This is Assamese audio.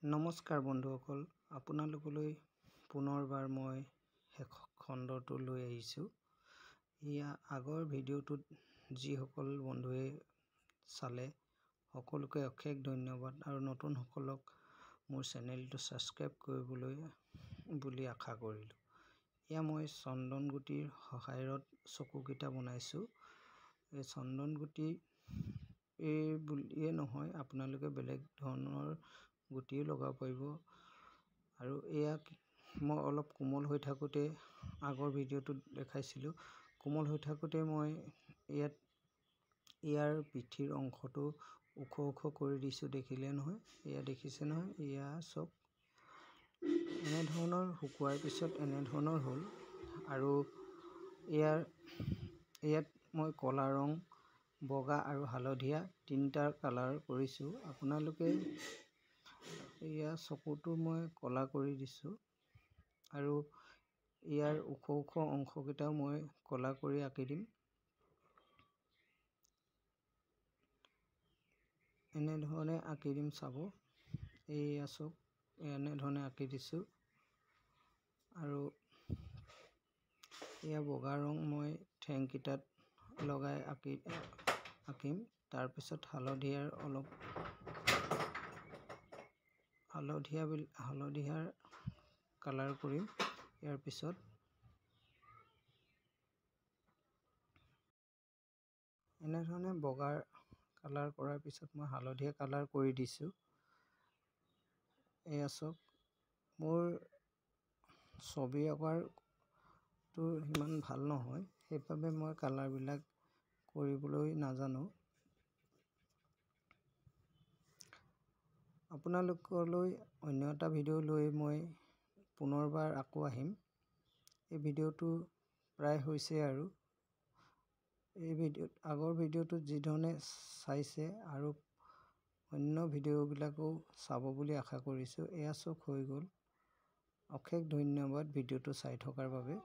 নমস্কাৰ বন্ধুসকল, আপোনালোকলৈ পুনৰবাৰ মই শেষ খণ্ডটো লৈ আহিছোঁ। ইয়া আগৰ ভিডিঅ'টোত যিসকল বন্ধুৱে চালে সকলোকে অশেষ ধন্যবাদ আৰু নতুনসকলক মোৰ চেনেলটো ছাবস্ক্ৰাইব কৰিবলৈ বুলি আশা কৰিলোঁ। ইয়া মই চন্দন গুটিৰ সহায়ত চকুকেইটা বনাইছোঁ। এই চন্দন গুটি বুলিয়ে নহয়, আপোনালোকে বেলেগ ধৰণৰ গুটিও লগাব পাৰিব। আৰু এয়া মই অলপ কোমল হৈ থাকোঁতে আগৰ ভিডিঅ'টোত দেখাইছিলোঁ, কোমল হৈ থাকোঁতে মই ইয়াৰ পিঠিৰ অংশটো ওখ ওখ কৰি দিছোঁ। দেখিলে নহয়, এয়া দেখিছে নহয়, এয়া চব এনেধৰণৰ শুকুৱাৰ পিছত এনেধৰণৰ হ'ল। আৰু ইয়াত মই ক'লা ৰং, বগা আৰু হালধীয়া তিনিটা কালাৰ কৰিছোঁ। আপোনালোকে এয়া চকুটো মই ক'লা কৰি দিছোঁ আৰু ইয়াৰ ওখ ওখ অংশকেইটাও মই ক'লা কৰি আঁকি দিম। এনেধৰণে আঁকি দিম, চাব। এয়া চব এনেধৰণে আঁকি দিছোঁ। আৰু এয়া বগা ৰং মই ঠেংকেইটাত লগাই আঁকিম। তাৰপিছত হালধীয়াৰ কালাৰ কৰিম। ইয়াৰ পিছত এনেধৰণে বগাৰ কালাৰ কৰাৰ পিছত মই হালধীয়া কালাৰ কৰি দিছোঁ। এয়া চব মোৰ ছবি অঁকাৰটো সিমান ভাল নহয়, সেইবাবে মই কালাৰবিলাক কৰিবলৈ নাজানো। আপোনালোকলৈ অন্য এটা ভিডিঅ' লৈ মই পুনৰবাৰ আকৌ আহিম। এই ভিডিঅ'টো প্ৰায় হৈছে আৰু এই আগৰ ভিডিঅ'টোত যিধৰণে চাইছে আৰু অন্য ভিডিঅ'বিলাকো চাব বুলি আশা কৰিছোঁ। এয়া চব হৈ গ'ল। অশেষ ধন্যবাদ ভিডিঅ'টো চাই থকাৰ বাবে।